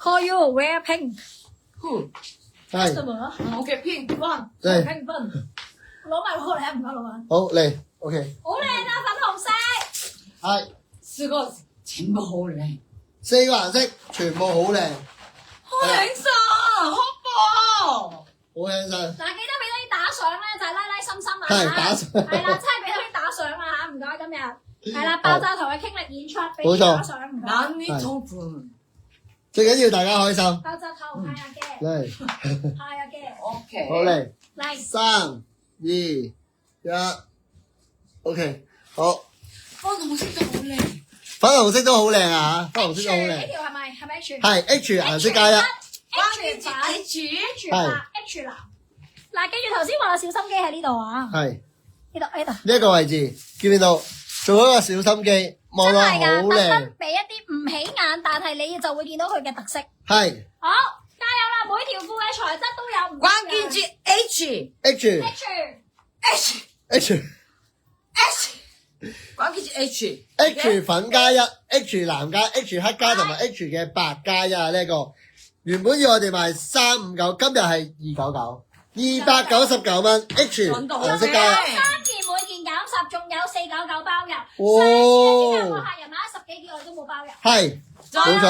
Call you wear pink。係。我嘅 pink one。嚟。pink one。攞埋嗰個嚟啊！唔該，老闆。好嚟 ，OK。好靚啊！粉紅色。係。四個全部好靚。4個顏色全部好靚。好靚晒，好棒。好靚晒。嗱，記得俾多啲打賞咧，就係拉拉心心啊！係打賞。係啦，真係俾多啲打賞啊嚇！唔該，今日係啦，爆炸頭嘅傾力演出，俾啲打賞唔該。男女通款。最緊要大家開心。爆炸頭係啊嘅。嚟。係啊嘅。OK。好嚟。嚟。3、2、1 ，OK， 好。粉紅色都好靚。粉紅色都好靚啊！粉紅色都好靚。呢條係咪 H？ 係 H 顏色加1。H 版 H 白 H 藍。嗱，記住頭先話個小心機喺呢度啊。係。呢度。呢一個位置，見唔見到？做一個小心機，望落好靚。特登俾一啲唔起眼，但係你就會見到佢嘅特色。係。好，加油啦！每條褲嘅材質都有唔同。關鍵字 H。關鍵字 H 粉加1 ，H 藍加 H 黑加同埋 H 嘅白加1啊！呢一個原本要我哋賣359，今日係299蚊，H 顏色加1。3件每件減10，仲有499包郵。哇！上次有個客人買咗10幾件，我哋都冇包郵。係，冇錯。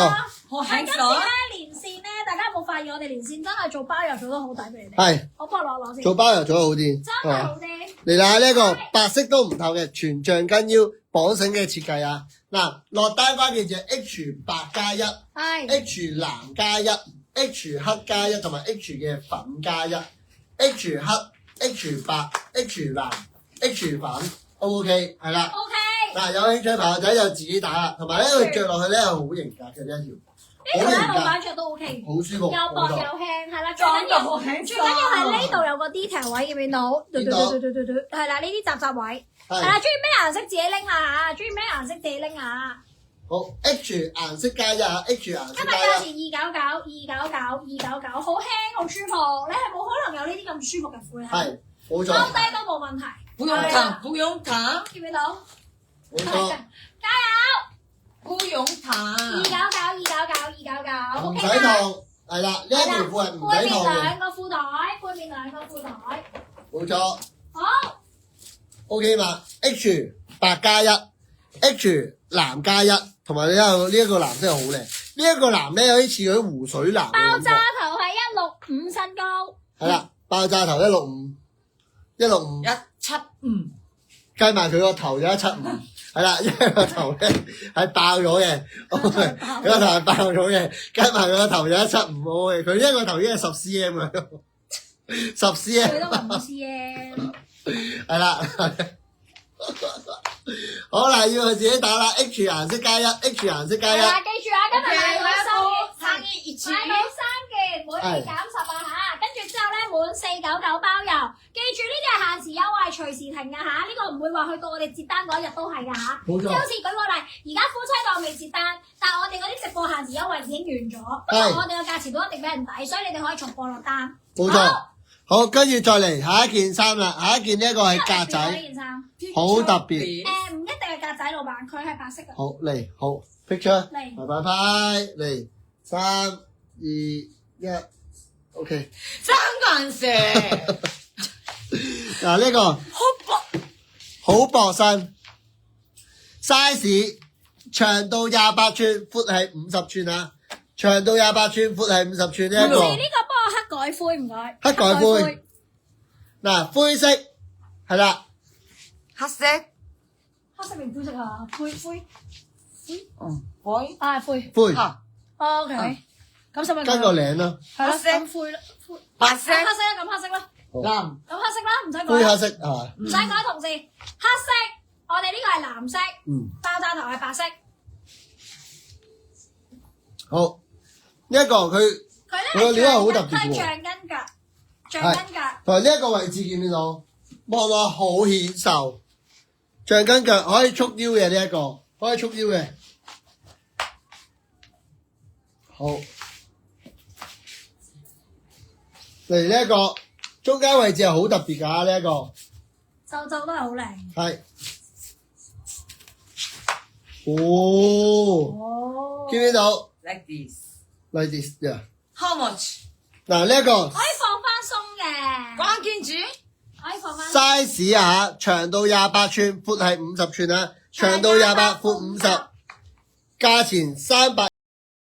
好但今次輕鬆。連線咧，大家有冇發現我哋連線真係做包郵做得好抵俾你哋？係。我幫我攞先。做包郵做得好啲。真係好啲。嚟啦！呢一個白色都唔透嘅全橡筋腰綁繩嘅設計啊！嗱，落單關鍵就係 H 白加1，係 H 藍加1，H 黑加1同埋 H 嘅粉加1，H 黑、H 白、H 藍、H 粉 ，OK 係啦。OK。嗱，有興趣朋友仔就自己打啦，同埋咧佢着落去咧係好型格嘅呢一條。呢條咧老闆着都 OK，好舒服，又薄又輕，係啦，最裝到緊要好輕鬆。最緊要係呢度有個 detail 位，見唔見到？見到係啦，呢啲雜雜位，係係啦，中意咩顏色自己拎下嚇，中意咩顏色自己拎下。好 H 顏色加1，H 顏色今日加價1，錢299，好輕好舒服，你係冇可能有呢啲咁舒服嘅褲係冇裝錯，低都冇問題。不用燙，不用燙，見唔見到？冇錯，加油！不用燙。299，唔使燙，係啦，呢一條褲係唔使背面燙嘅，兩個褲袋，背面兩個褲袋。冇錯。好。 OK 嘛 ？H 白加1，H 藍加1，同埋呢一個藍色係好靚。呢一個藍咧有啲似嗰啲湖水藍嘅爆感覺。炸頭係165身高。係啦，爆炸頭165，計埋佢個頭就175。係啦，因為個頭咧係爆咗嘅，佢個頭係爆咗嘅，計埋佢個頭就175。佢一個頭已經係10 cm 啦，10 cm。佢都5 cm。係啦，好啦，要佢自己打啦。H 顏色加1，H 顏色加1。係啦，記住啊，今日買到3件一起。買到3件，每件減10啊嚇，跟住之後咧滿499包郵。記住呢啲係限時優惠，隨時停㗎嚇，呢個唔會話去到我哋接單嗰日都係㗎嚇。冇錯即係好似舉個例，而家夫妻檔未接單，但係我哋嗰啲直播限時優惠已經完咗，不過我哋嘅價錢都一定俾人抵，所以你哋可以重播落單。冇錯。好，跟住再嚟下一件衫啦，下一件呢一個係格呢仔，件衫好特別。唔一定係格仔，老闆佢係白色嘅。好嚟，好 picture，嚟拜拜，嚟3、2、1 ，OK。三個顏色。嗱呢個好薄身 ，size 長到28寸，闊係50寸啊！長到28寸，闊係50寸呢一個。呢個幫我黑改灰，唔該。黑改灰。嗱，灰色係啦，黑色。黑色定灰色啊？灰。灰。啊，灰。灰。嚇。 OK。咁使唔使跟個領咯。係咯，黑色咁灰啦，灰。白色。黑色啦，咁黑色啦。藍。咁黑色啦，唔使改。灰黑色係嘛？唔使改，同事。黑色，我哋呢個係藍色。爆炸頭係白色。好，呢一個佢個料係好特別佢係喎。橡筋腳，橡筋腳。同埋呢一個位置見唔見到？望落好顯瘦，橡筋腳可以束腰嘅呢一個，可以束腰嘅。好，嚟呢一個中間位置係好特別㗎呢一個，皺皺都係好靚。係。哦，見唔見到？ Like this。like this yeah。 How much？ 嗱呢一個可以放翻鬆嘅，關鍵字可以放翻。size 啊，長到28寸，闊係50寸啊，長到28，闊50，價錢300。